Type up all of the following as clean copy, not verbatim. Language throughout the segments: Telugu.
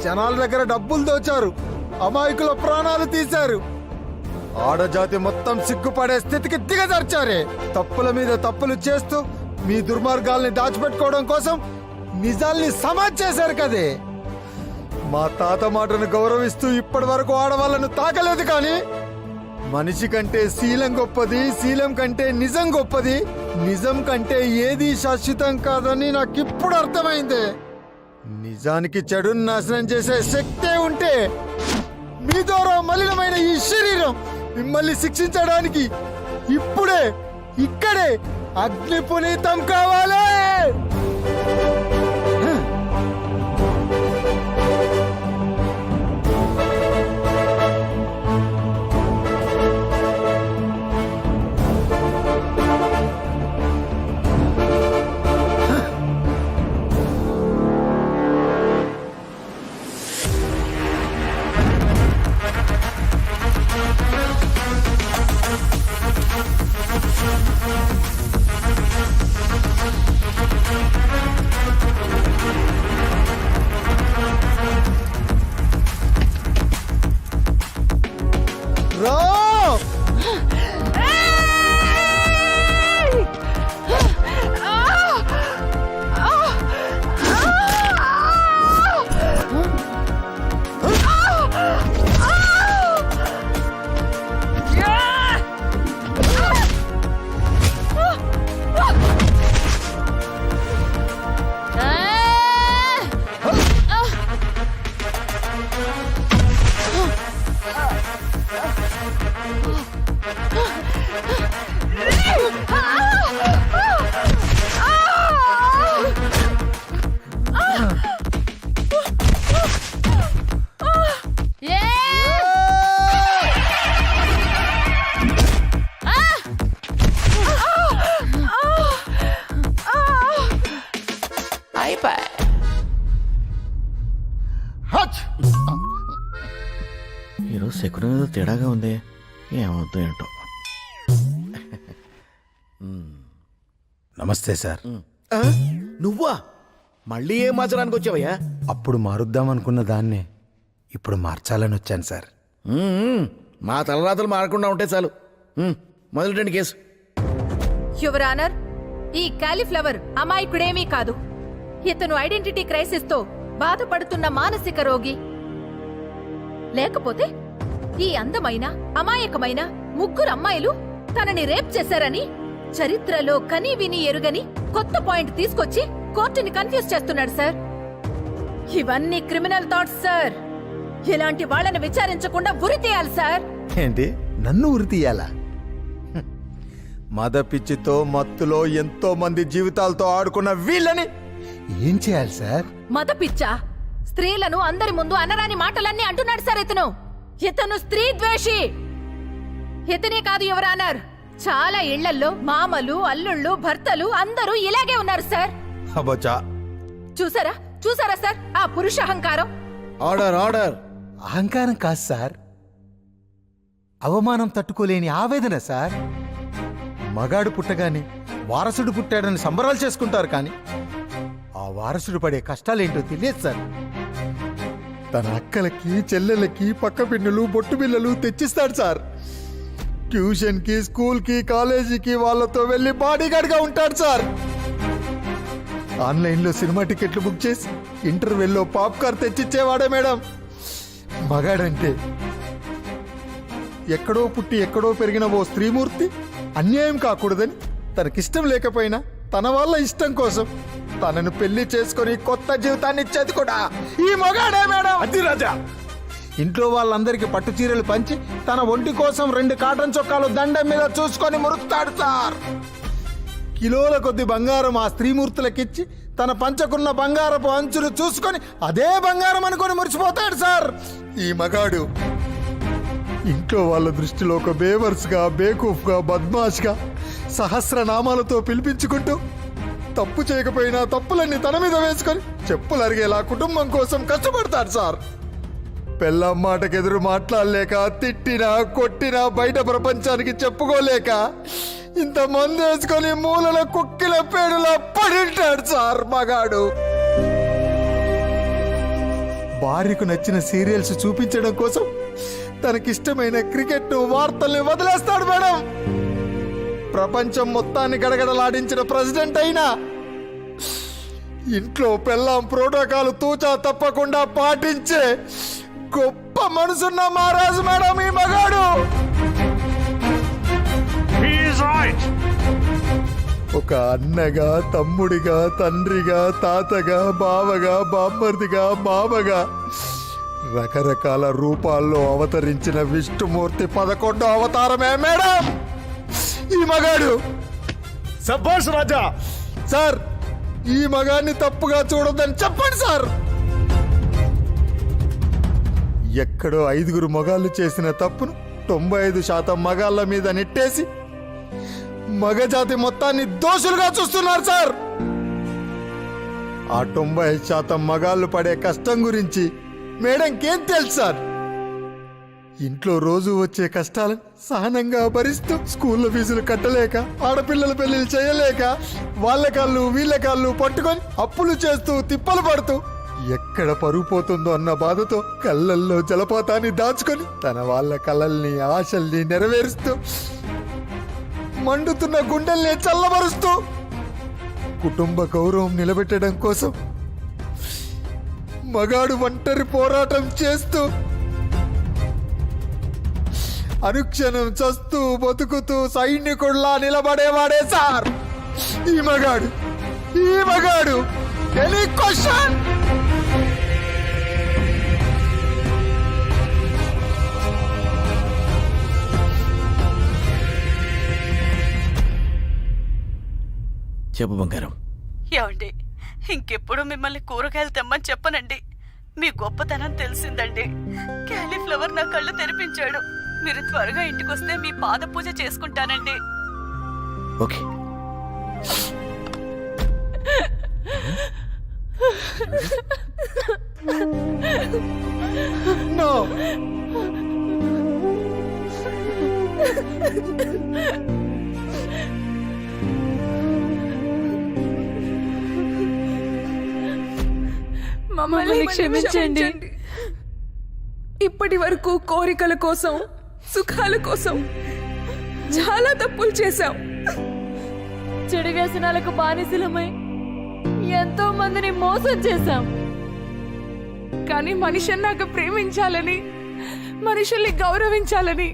జనాల దగ్గర డబ్బులు దోచారు, అమాయకుల ప్రాణాలు తీశారు, ఆడజాతి మొత్తం సిగ్గుపడే స్థితికి దిగజార్చారే. తప్పుల మీద తప్పులు చేస్తూ మీ దుర్మార్గాల్ని దాచిపెట్టుకోవడం కోసం నిజాల్ని సమాజ్ చేశారు కదే. మా తాత మాటను గౌరవిస్తూ ఇప్పటి వరకు ఆడవాళ్ళను తాకలేదు, కానీ మనిషి కంటే శీలం గొప్పది, శీలం కంటే నిజం గొప్పది, నిజం కంటే ఏది శాశ్వతం కాదని నాకు ఇప్పుడు అర్థమైంది. నిజానికి చెడును నాశనం చేసే శక్తే ఉంటే మీ ద్వారా మలినమైన ఈ శరీరం మిమ్మల్ని శిక్షించడానికి ఇప్పుడే ఇక్కడే అగ్ని పునీతం కావాలి. ఈరోజు శకునం ఏదో తేడాగా ఉంది, ఏమవుతుందో ఏంటో. నమస్తే సార్. నువ్వా మళ్ళీ ఏం మార్చడానికి వచ్చావయ్యా? అప్పుడు మారుద్దామనుకున్న దాన్నే ఇప్పుడు మార్చాలని వచ్చాను సార్. మా తలరాతలు మారకుండా ఉంటే చాలు. మొదలెట్టండి కేసు. యువర్ ఆనర్, ఈ కాలీఫ్లవర్ అమాయకుడేమీ కాదు. ఇతను ఐడెంటిటీ క్రైసిస్ తో బాధపడుతున్న మానసిక రోగి. లేకపోతే ఈ అందమైన అమాయకమైన ముగ్గురు అమ్మాయిలు తనని రేప్ చేశారని చరిత్రలో కనీ విని ఎరుగని కొత్త పాయింట్ తీసుకొచ్చి కోర్టుని కన్ఫ్యూజ్ చేస్తున్నాడు సార్. ఇవన్నీ క్రిమినల్ థాట్స్ సార్. ఇలాంటి వాళ్ళని విచారించకుండా ఉరి తీయాలి సార్. ఏంటి, నన్ను ఉరి తీయాలా? మద పిచ్చితో మత్తులో ఎంతో మంది జీవితాలతో ఆడుకున్న వీళ్ళని ఏం చేయాలి సార్? మద పిచ్చా? స్త్రీలను అందరి ముందు అనరాని మాటలన్నీ అంటున్నాడు సార్ ఇతను. ఇతను స్త్రీ ద్వేషి. ఇతనే కాదు యువర్ ఆనర్, చాలా ఇళ్లల్లో మామలు, అల్లుళ్ళు, భర్తలు అందరూ ఇలాగే ఉన్నారు సార్. అబ్బచ్చా, చూసారా చూసారా సార్ ఆ పురుష అహంకారం? Order order. అహంకారం కాదు సార్, అవమానం తట్టుకోలేని ఆవేదన సార్. మగాడు పుట్టగానే వారసుడు పుట్టాడని సంబరాలు చేసుకుంటారు, కానీ ఆ వారసుడు పడే కష్టాలేంటో తెలియదు సార్. తన అక్కలకి, చెల్లెలకి పక్క పిన్నులు, బొట్టు బిల్లలు తెచ్చిస్తాడు సార్. ట్యూషన్కి, స్కూల్కి, కాలేజీకి వాళ్ళతో వెళ్ళి బాడీగార్డ్గా ఉంటాడు సార్. ఆన్లైన్లో సినిమా టికెట్లు బుక్ చేసి ఇంటర్వెల్లో పాప్కార్న్ తెచ్చిచ్చేవాడే మేడం. మగాడంటే ఎక్కడో పుట్టి ఎక్కడో పెరిగిన ఓ స్త్రీమూర్తి అన్యాయం కాకూడదని తనకిష్టం లేకపోయినా తన వాళ్ళ ఇష్టం కోసం తనను పెళ్లి చేసుకొని కొత్త జీవితాన్ని ఇచ్చేది కూడా ఈ మగాడే మేడం. అది రాజా. ఇంట్లో వాళ్ళందరికీ పట్టు చీరలు పంచి తన ఒంటి కోసం 2 కాటన్ చొక్కాలు దండం మీద చూసుకొని మురుస్తాడు సార్. కిలోల కొద్ది బంగారం ఆ స్త్రీమూర్తులకిచ్చి తన పంచకున్న బంగారపు అంచులు చూసుకొని అదే బంగారం అనుకొని మురిసిపోతాడు సార్ ఈ మగాడు. ఇంట్లో వాళ్ళ దృష్టిలో ఒక బేవర్స్గా, బేకూఫ్గా, బద్మాష్గా సహస్రనామాలతో పిలిపించుకుంటూ తప్పు చేయకపోయినా తప్పులన్నీ తన మీద వేసుకొని చెప్పులు అరిగేలా కుటుంబం కోసం కష్టపడతాడు సార్. పెళ్ళాం మాటకెదురు మాట్లాడలేక, తిట్టినా కొట్టినా బయట ప్రపంచానికి చెప్పుకోలేక ఇంత మందు వేసుకొని మూలల కుక్కిల పేడులా పడింటాడు సార్ మగాడు. భార్యకు నచ్చిన సీరియల్స్ చూపించడం కోసం తనకిష్టమైన క్రికెట్ వార్తల్ని వదిలేస్తాడు మేడం. ప్రపంచం మొత్తాన్ని గడగడలాడించిన ప్రెసిడెంట్ అయినా ఇంట్లో పెళ్ళాం ప్రోటోకాల్ తూచా తప్పకుండా పాటించే గొప్ప మనసున్న మహారాజు మేడం ఈ మగాడు. He is right. ఒక అన్నగా, తమ్ముడిగా, తండ్రిగా, తాతగా, బావగా, బామ్మర్దిగా, మామగా రకరకాల రూపాల్లో అవతరించిన విష్ణుమూర్తి 11వ అవతారమే మేడం ఈ మగాడు. సబ్బాష్ రాజా. సార్ ఈ మగాన్ని తప్పుగా చూడొద్దని చెప్పండి సార్. ఎక్కడో 5 మగాళ్ళు చేసిన తప్పును 95% మగాళ్ళ మీద నెట్టేసి మగజాతి మొత్తాన్ని దోషులుగా చూస్తున్నారు సార్. ఆ 90% మగాళ్ళు పడే కష్టం గురించి మేడంకేం తెలుసు సార్. ఇంట్లో రోజు వచ్చే కష్టాలను సహనంగా భరిస్తూ స్కూల్లో ఫీజులు కట్టలేక, ఆడపిల్లల పెళ్లిళ్ళు చేయలేక, వాళ్ళ కాళ్ళు వీళ్ళ కాళ్ళు పట్టుకొని అప్పులు చేస్తూ తిప్పలు పడుతూ ఎక్కడ పరుగు పోతుందో అన్న బాధతో కళ్ళల్లో జలపాతాన్ని దాచుకొని తన వాళ్ళ కలల్ని, ఆశల్ని నెరవేరుస్తూ మండుతున్న గుండెల్ని చల్లబరుస్తూ కుటుంబ గౌరవం నిలబెట్టడం కోసం మగాడు ఒంటరి పోరాటం చేస్తూ అనుక్షణం చస్తూ బతుకుతూ సైనికుల్లా నిలబడేవాడే సార్ ఈ మగాడు. ఈ మగాడు. Any question? చెప్పు బంగారం. ఏమండి, ఇంకెప్పుడు మిమ్మల్ని కూరగాయలు తెమ్మని చెప్పనండి. మీ గొప్పతనం తెలిసిందండి. క్యాలీఫ్లవర్ నా కళ్ళు తెరిపించాడు. మీరు త్వరగా ఇంటికొస్తే మీ పాద పూజ చేసుకుంటానండి. ఓకే. నో. మమ్మల్ని క్షమించండి. ఇప్పటి వరకు కోరికల కోసం, సుఖాల కోసం చాలా తప్పులు చేశాం. చెడు వ్యసనాలకు బానిసలమై ఎంతో మందిని మోసం చేశాం. కానీ మనిషి అన్నాక ప్రేమించాలని, మనుషుల్ని గౌరవించాలని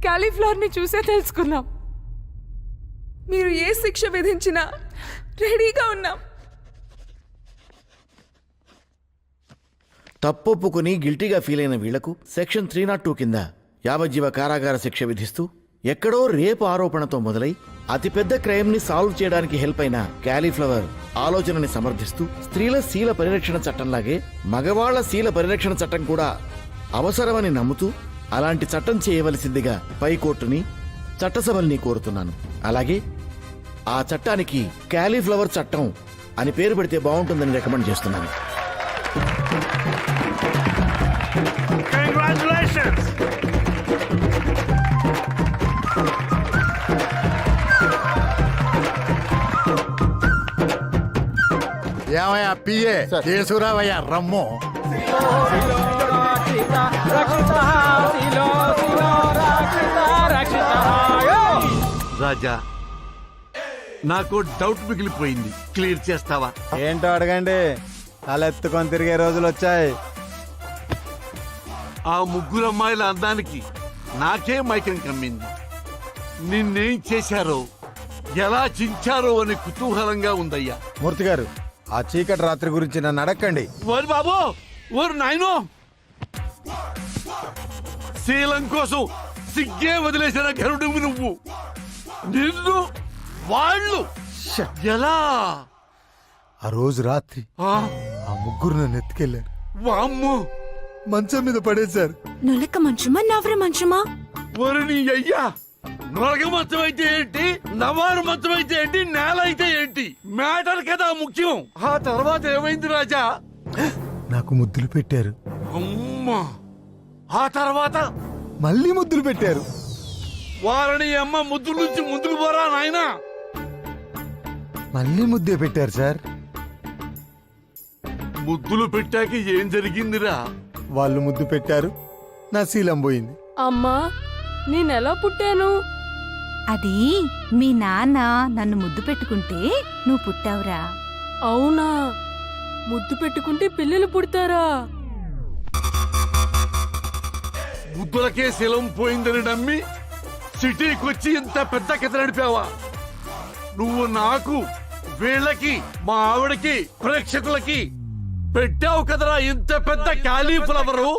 క్యాలీఫ్లవర్ ని చూసే తెలుసుకున్నాం. మీరు ఏ శిక్ష విధించినా రెడీగా ఉన్నాం. తప్పొప్పుకుని గిల్టీగా ఫీల్ అయిన వీళ్లకు సెక్షన్ 302 కింద యావజ్జీవ కారాగార శిక్ష విధిస్తూ ఎక్కడో రేపు ఆరోపణతో మొదలై అతిపెద్ద క్రైమ్ ని సాల్వ్ చేయడానికి హెల్ప్ అయిన క్యాలీఫ్లవర్ ఆలోచనని సమర్థిస్తూ స్త్రీల శీల పరిరక్షణ చట్టంలాగే మగవాళ్ల శీల పరిరక్షణ చట్టం కూడా అవసరమని నమ్ముతూ అలాంటి చట్టం చేయవలసిందిగా పైకోర్టుని, చట్టసభల్ని కోరుతున్నాను. అలాగే ఆ చట్టానికి క్యాలీఫ్లవర్ చట్టం అని పేరు పెడితే బాగుంటుందని రికమెండ్ చేస్తున్నాను. Congratulations. ఏమయ్యా పిఏ చేసుకురావయ్యా రమ్ము. రాజా, నాకు డౌట్ మిగిలిపోయింది, క్లియర్ చేస్తావా? ఏంటో అడగండి. తలెత్తుకొని తిరిగే రోజులు వచ్చాయి. ఆ ముగ్గురు అమ్మాయిల అందానికి నాకే మైకం కమ్మింది. నిన్నేం చేశారో ఎలా చించారో అని కుతూహలంగా ఉందయ్యా. మూర్తి గారు, ఆ చీకటి రాత్రి గురించి నన్ను అడక్కండి. ఓరి బాబు, ఓరు నాయనో, శీలం కోసం సిగ్గే వదిలేసిన గరుడు నువ్వు. నిన్ను వాళ్ళు ఎలా? ఆ రోజు రాత్రి ఆ, ఆ ముగ్గురు నన్ను ఎత్తుకెళ్లారు. వామ్మో, మంచం మీద పడేశారు. నులక మంచమా నవర మంచమా? ఓరి నీ అయ్యా, నొరగ మంచం అయితే ఏంటి, నవారు మంచం అయితే ఏంటి, నేల అయితే ఏంటి, మ్యాటర్ కదా ముఖ్యం. ఆ తర్వాత ఏమైంది రాజా? నాకు ముద్దులు పెట్టారు. అమ్మా, ఆ తర్వాత మళ్ళీ ముద్దులు పెట్టారు. వారిని అమ్మ ముద్దు నుంచి ముందుకు పోరా నాయనా. మళ్ళీ ముద్దే పెట్టారు సార్. ముద్దులు పెట్టాక ఏం జరిగిందిరా? వాళ్ళు ముద్దు పెట్టారు, నా శీలం పోయింది. అమ్మా నేనెలా పుట్టాను? అది మీ నాన్న నన్ను ముద్దు పెట్టుకుంటే నువ్వు పుట్టావురా. అవునా? ముద్దు పెట్టుకుంటే పిల్లలు పుడతారా? ముద్దులకే శిలం పోయిందని నమ్మి సిటీకి వచ్చి ఇంత పెద్ద కథ నడిపావా? నువ్వు నాకు, వీళ్ళకి, మా ఆవిడకి, ప్రేక్షకులకి పెట్టావు కదరా ఇంత పెద్ద క్యాలీఫ్లవరు.